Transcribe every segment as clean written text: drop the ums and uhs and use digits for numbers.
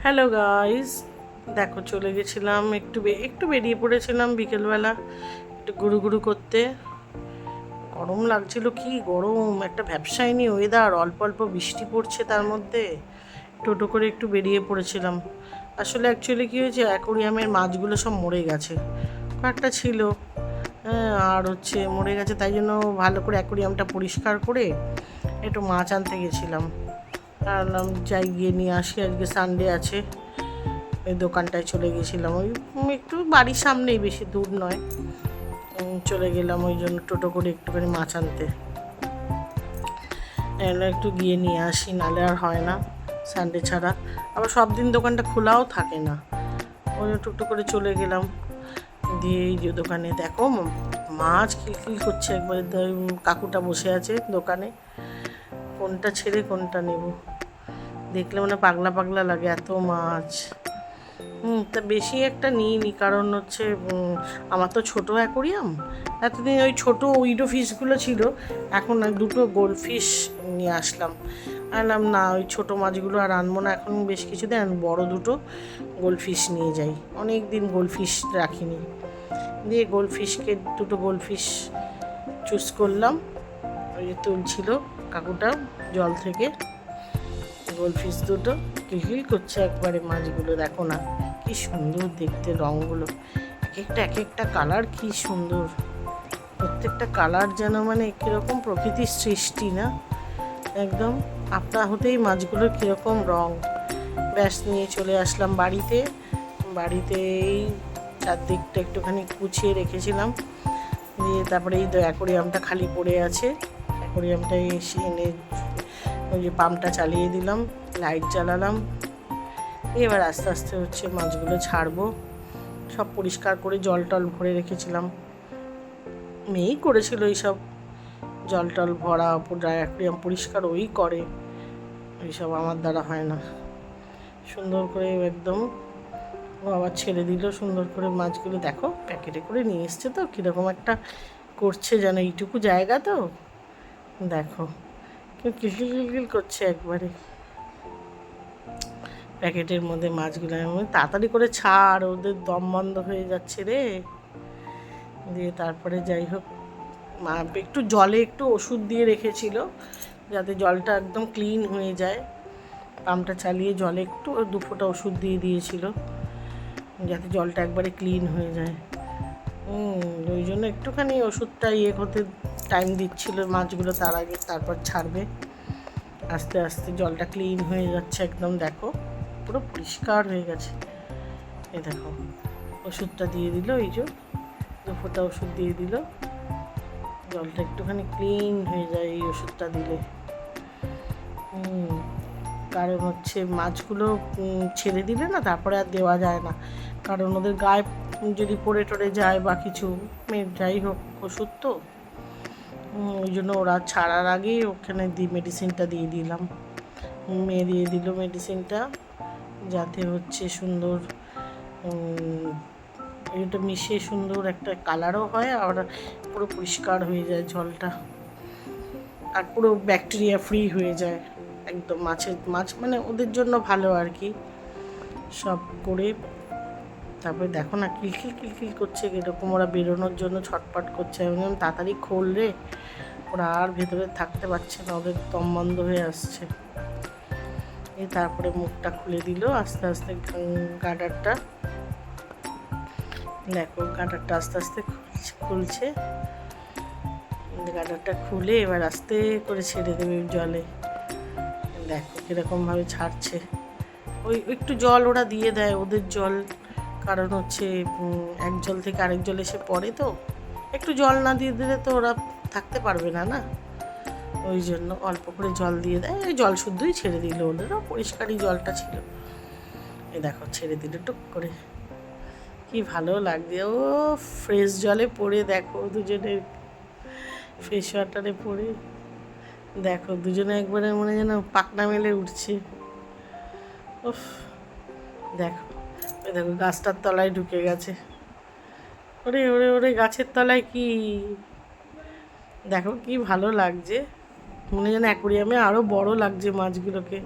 Hello guys, দেখো চলে গেছিলাম একটু বেরিয়ে পড়েছিলাম বিকেলবেলা একটু গুরু করতে। গরম লাগছিল, কি গরম, একটা ভ্যাপসাইনি ওয়েদার, অল্প অল্প বৃষ্টি পড়ছে, তার মধ্যে টোটো করে একটু বেরিয়ে পড়েছিলাম। আসলে অ্যাকচুয়ালি কী হয়েছে, অ্যাকোরিয়ামের মাছগুলো সব মরে গেছে, কয়েকটা ছিল, হ্যাঁ, আর মরে গেছে, তাই জন্য ভালো করে অ্যাকোরিয়ামটা পরিষ্কার করে একটু মাছ আনতে গেছিলাম। ভাবলাম যাই গিয়ে নিয়ে আসি, আজকে সানডে আছে। ওই দোকানটায় চলে গেছিলাম, ওই একটু বাড়ির সামনেই, বেশি দূর নয়। চলে গেলাম ওই জন্য টোটো করে একটুখানি মাছ আনতে। একটু গিয়ে নিয়ে আসি, নাহলে আর হয় না সানডে ছাড়া। আবার সব দিন দোকানটা খোলাও থাকে না, ওই টুকটু করে চলে গেলাম। দিয়ে এই যে দোকানে দেখো মাছ খিলখিল করছে একবারে। কাকুটা বসে আছে দোকানে, কোনটা ছেড়ে কোনটা নেব, দেখলে মানে পাগলা পাগলা লাগে, এত মাছ। তা বেশি একটা নিইনি, কারণ আমার তো ছোটো অ্যাকোরিয়াম। এতদিন ওই ছোটো উইডো ফিশগুলো ছিল, এখন দুটো গোল্ড ফিশ নিয়ে আসলাম। আনলাম না, ওই ছোটো মাছগুলো আর আনবো না এখন, বেশ কিছুদিন বড় দুটো গোল্ড ফিশ নিয়ে যাই। অনেক দিন গোল্ড ফিশ রাখিনি, দিয়ে গোল্ড ফিশকে দুটো গোল্ড ফিশ চুজ করলাম। ওই যে তুলছিল কাকুটা জল থেকে, গোল্ড ফিশ দুটো কিলকিল করছে একবারে মাছগুলো, দেখো না কি সুন্দর দেখতে, রঙগুলো এক একটা কালার কি সুন্দর, প্রত্যেকটা কালার যেন মানে কীরকম প্রকৃতির সৃষ্টি না, একদম আপনা হতেই মাছগুলোর কীরকম রঙ। ব্যাস নিয়ে চলে আসলাম বাড়িতেই চারদিকটা একটুখানি গুছিয়ে রেখেছিলাম। দিয়ে তারপরে এই অ্যাকোরিয়ামটা খালি পড়ে আছে, অ্যাকোরিয়ামটায় এসে এনে ওই যে পাম্পটা চালিয়ে দিলাম, লাইট জ্বালালাম। এবার আস্তে আস্তে মাছগুলো ছাড়বো। সব পরিষ্কার করে জল টল ভরে রেখেছিলাম, মেয়েই করেছিল এইসব, জল টল ভরা, অ্যাকোরিয়াম পরিষ্কার ওই করে, এইসব আমার দ্বারা হয় না। সুন্দর করে একদম ও আবার ছেড়ে দিল সুন্দর করে মাছগুলো, দেখো প্যাকেটে করে নিয়ে এসছে তো কীরকম একটা করছে যেন, এইটুকু জায়গা তো দেখো কিলকিল কিলকিল করছে একবারে প্যাকেটের মধ্যে মাছগুলো। তাড়াতাড়ি করে ছাড়, ওদের দম বন্ধ হয়ে যাচ্ছে রে। দিয়ে তারপরে যাই হোক, মা একটু জলে একটু ওষুধ দিয়ে রেখেছিল যাতে জলটা একদম ক্লিন হয়ে যায়। পাম্পটা চালিয়ে জলে একটু 2 ফোঁটা ওষুধ দিয়ে দিয়েছিল যাতে জলটা একবারে ক্লিন হয়ে যায়। ওই জন্য একটুখানি ওষুধটা হতে টাইম দিচ্ছিল মাছগুলো, তার আগে তারপর ছাড়বে। আস্তে আস্তে জলটা ক্লিন হয়ে যাচ্ছে একদম, দেখো পুরো পরিষ্কার হয়ে গেছে। এই দেখো ওষুধটা দিয়ে দিল, এই যে 2 ফোঁটা ওষুধ দিয়ে দিল, জলটা একটুখানি ক্লিন হয়ে যায় এই ওষুধটা দিলে। কারণ মাছগুলো ছেড়ে দিলে না তারপরে আর দেওয়া যায় না, কারণ ওদের গায়ে যদি পড়ে টড়ে যায় বা কিছু, যাই হোক ওষুধ তো, ওই জন্য ওরা ছাড়ার আগেই ওখানে মেডিসিনটা দিয়ে দিলাম। মেয়ে দিয়ে দিল মেডিসিনটা, যাতে সুন্দর এটা মিশিয়ে সুন্দর একটা কালারও হয়, আর পুরো পরিষ্কার হয়ে যায় জলটা, আর পুরো ব্যাকটেরিয়া ফ্রি হয়ে যায় একদম। মাছ মানে ওদের জন্য ভালো আর কি, সব করে। তারপরে দেখো না কিলকিল কিলকিল করছে এরকম, ওরা বেরোনোর জন্য ছটপট করছে। আমি তাড়াতাড়ি খোল রে, ওরা আর ভেতরে থাকতে পারছে না, ওদের দম বন্ধ হয়ে আসছে। এই তারপরে মুখটা খুলে দিল আস্তে আস্তে, গার্ডারটা দেখো, গার্ডারটা আস্তে আস্তে খুলছে। গার্ডারটা খুলে এবার আস্তে করে ছেড়ে দেবে জলে, দেখো কীরকমভাবে ছাড়ছে। ওই একটু জল ওরা দিয়ে দেয়, ওদের জল, কারণ এক জল থেকে আরেক জল এসে পড়ে, তো একটু জল না দিয়ে দিলে তো ওরা থাকতে পারবে না না, ওই জন্য অল্প করে জল দিয়ে দেয়। ওই জল শুদ্ধই ছেড়ে দিল, ওদেরও পরিষ্কারই জলটা ছিল। এই দেখো ছেড়ে দিল টুক করে, কি ভালো লাগছে। ও ফ্রেশ জলে পড়ে দেখো দুজনে, ফ্রেশ ওয়াটারে পড়ে দেখো দুজনে একবারে মনে যেন পাকনা মেলে উঠছে। উফ, দেখো ওই দেখো গাছটার তলায় ঢুকে গেছে, ওরে ওরে ওরে গাছের তলায় কি, দেখো কি ভালো লাগছে, মনে যেন অ্যাকোরিয়ামে আরও বড় লাগছে মাছগুলোকে।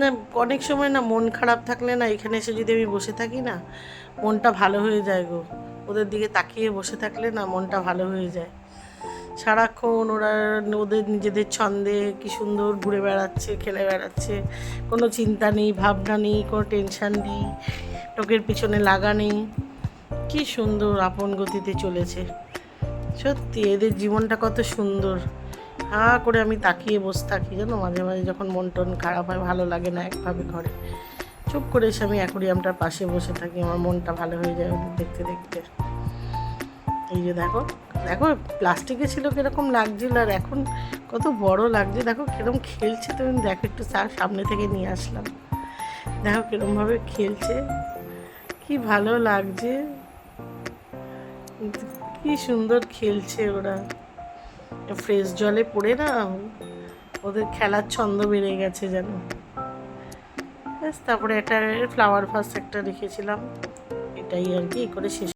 না, অনেক সময় না মন খারাপ থাকলে না এখানে এসে যদি আমি বসে থাকি না, মনটা ভালো হয়ে যায় গো। ওদের দিকে তাকিয়ে বসে থাকলে না মনটা ভালো হয়ে যায়। সারাক্ষণ ওরা ওদের নিজেদের ছন্দে কি সুন্দর ঘুরে বেড়াচ্ছে, খেলে বেড়াচ্ছে, কোনো চিন্তা নেই, ভাবনা নেই, কোনো টেনশান নেই, লোকের পিছনে লাগা নেই। কি সুন্দর আপন গতিতে চলেছে। সত্যি এদের জীবনটা কত সুন্দর। হা করে আমি তাকিয়ে বসে থাকি জানো, মাঝে মাঝে যখন মন টন খারাপ হয়, ভালো লাগে না একভাবে ঘরে, চুপ করে এসে আমি অ্যাকোরিয়ামটার পাশে বসে থাকি, আমার মনটা ভালো হয়ে যায় ওদের দেখতে দেখতে। এই যে দেখো, দেখো প্লাস্টিকে ছিল কীরকম লাগছিল, আর এখন কত বড় লাগছে। দেখো কীরকম খেলছে, তুমি দেখো, একটু সামনে থেকে নিয়ে আসলাম, দেখো কীরকমভাবে খেলছে, কি ভালো লাগছে, কি সুন্দর খেলছে ওরা। ফ্রেশ জলে পড়ে না ওদের খেলার ছন্দ বেড়ে গেছে যেন। ব্যাস, তারপরে একটা ফ্লাওয়ার ভাস একটা রেখেছিলাম, এটাই আর কি করে শেষ।